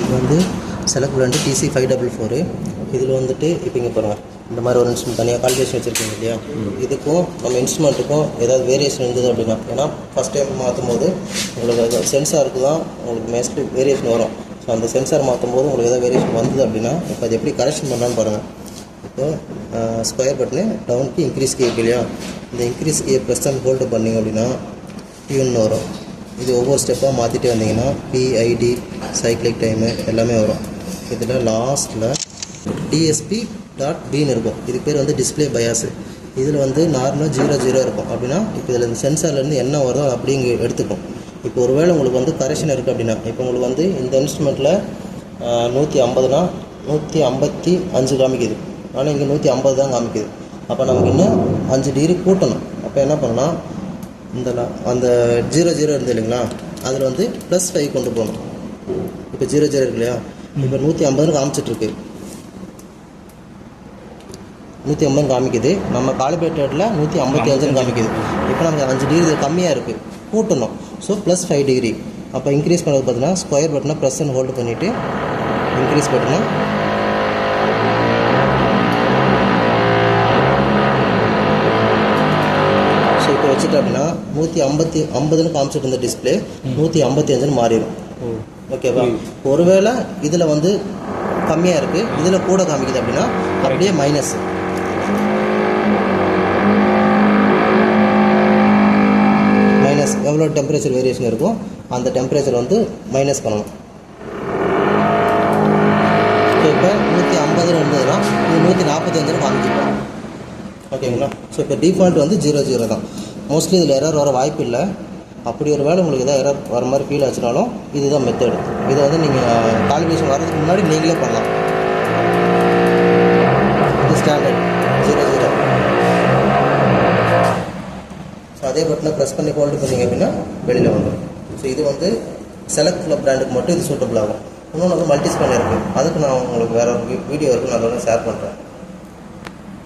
இது வந்து select brand TC544. இதில் வந்துட்டு இப்போ இங்கே பாருங்கள், இந்த மாதிரி ஒரு இன்ஸ்ட்ருமெண்ட் தனியாக கால்குலேஷன் வச்சுருக்கீங்க இல்லையா, இதுக்கும் நம்ம இன்ஸ்ட்ருமெண்ட்டுக்கும் ஏதாவது வேரியேஷன் இருந்தது அப்படின்னா, ஏன்னா ஃபஸ்ட் டைம் மாற்றும் போது உங்களுக்கு சென்சாருக்கு தான் உங்களுக்கு மோஸ்ட்லி வேரியேஷன் வரும். ஸோ அந்த சென்சார் மாற்றும் போது உங்களுக்கு ஏதாவது வேரியேஷன் வந்தது அப்படின்னா இப்போ அது எப்படி கரெக்ஷன் பண்ணலான்னு பாருங்கள். இப்போ ஸ்கொயர் பட்டனு டவுனுக்கு இன்க்ரீஸ் கீ இருக்கு இல்லையா, இந்த இன்க்ரீஸ் கீயை ப்ரெஸ் அண்ட் ஹோல்டு பண்ணிங்க அப்படின்னா டியூன் வரும். இது ஒவ்வொரு ஸ்டெப்பாக மாற்றிட்டே வந்தீங்கன்னா PID சைக்கிளிக் டைமு எல்லாமே வரும். இதில் லாஸ்ட்டில் DSP.Bன்னு இருக்கும். இது பேர் வந்து டிஸ்பிளே பயாஸு. இதில் வந்து நார்மலாக 00 இருக்கும். அப்படின்னா இப்போ இதில் இந்த சென்சார்லேருந்து என்ன வருதோ அது அப்படியே இங்கே எடுத்துக்கும். இப்போ ஒருவேளை உங்களுக்கு வந்து கரெக்ஷன் இருக்குது அப்படின்னா, இப்போ உங்களுக்கு வந்து இந்த இன்ஸ்ட்ருமெண்ட்டில் 150னா 155 காமிக்குது, ஆனால் இங்கே 150 தான் காமிக்குது. அப்போ நமக்கு இன்னும் 5 டிகிரி கூட்டணும். அப்போ என்ன பண்ணணும்னா, இந்த அந்த 00 இருந்தது இல்லைங்களா, அதில் வந்து +5 கொண்டு போகணும். இப்போ 00 இருக்கு இல்லையா, இப்போ 150 காமிச்சிட்ருக்கு, 150 காமிக்குது. நம்ம காலிபரேட்டரில் 155 காமிக்குது. இப்போ நமக்கு 5 டிகிரி கம்மியாக இருக்குது, கூட்டணும். So +5 degree. அப்போ இன்க்ரீஸ் பண்ணது பார்த்தீங்கன்னா ஸ்கொயர் பட்டனை ப்ரெஸ் அண்ட் ஹோல்டு பண்ணிவிட்டு இன்க்ரீஸ் பட்டனை ஸோ இப்போ வச்சுட்டு அப்படின்னா 150ன்னு காமிச்சிட்டு இருந்த டிஸ்பிளே 155ன்னு மாறிடும். ஓகேவா? ஒருவேளை இதில் வந்து கம்மியாக இருக்குது, இதில் கூட காமிக்குது அப்படின்னா அப்படியே மைனஸ். எவ்வளோ டெம்பரேச்சர் வேரியேஷன் இருக்கும் அந்த டெம்பரேச்சர் வந்து மைனஸ் பண்ணணும். ஸோ இப்போ 150 இருந்ததுன்னா இது 145 காமிச்சிருக்கோம். ஓகேங்களா? ஸோ இப்போ டிஃபால்ட் வந்து 00 தான். மோஸ்ட்லி இதில் எரர் வர வாய்ப்பு இல்லை. அப்படி ஒரு வேளை உங்களுக்கு எதாவது எரர் வர மாதிரி ஃபீல் ஆச்சுனாலும் இதுதான் மெத்தடு. இதை வந்து நீங்கள் கால்குலேஷன் வர்றதுக்கு முன்னாடி நீங்களே பண்ணலாம். இது ஸ்டாண்டர்ட் 00. ஸோ அதே பட்டனை ப்ரெஸ் பண்ணி ஹோல்டு பண்ணிங்க அப்படின்னா வெளியில் வந்துடும். ஸோ இது வந்து செலக்ட் பிராண்டுக்கு மட்டும் இது சூட்டபிள் ஆகும். இன்னொன்று வந்து மல்டி ஸ்பேன் இருக்குது, அதுக்கு நான் உங்களுக்கு வேறு ஒரு வீடியோ இருக்குது, நான் அதோட ஷேர் பண்ணுறேன்.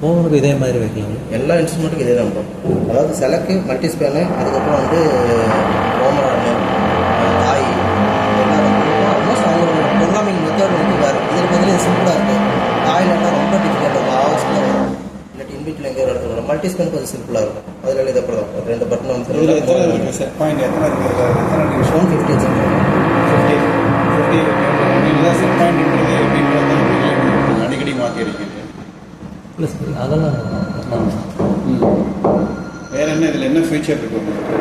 ஓவனுக்கு இதே மாதிரி வைக்கலாம், எல்லா இன்ஸ்ட்ருமெண்ட்டுக்கும் இதே தான் இருக்கும். அதாவது செலக்ட் மல்டி ஸ்பேனு, அதுக்கப்புறம் வந்து ஓமரானு, தாய், எல்லாரும் ஆல்மோஸ்ட் அவங்களோட ப்ரோக்ராமிங் மெத்தட் வந்து வேறு. இதில் பதில் இது சிம்பிளாக இருக்குது. தாய்லாம் ரொம்ப டிஃபிகல்ட்டாக இருக்கும், ஆவஸ்டில் வரும், இல்லாட்டி இன்பிட்டில் எங்கேயோ இடத்துல வரும். மல்டி ஸ்பேன் கொஞ்சம் சிம்பிளாக இருக்கும். அதில் இதை போடுறோம், ஒரு 2 பட்டன் வந்து 150 அடிக்கடி மாற்றி இருக்கீங்க. ப்ளஸ் அதெல்லாம் வேறு என்ன இதில் என்ன ஃபீச்சர் இருக்குது உங்களுக்கு?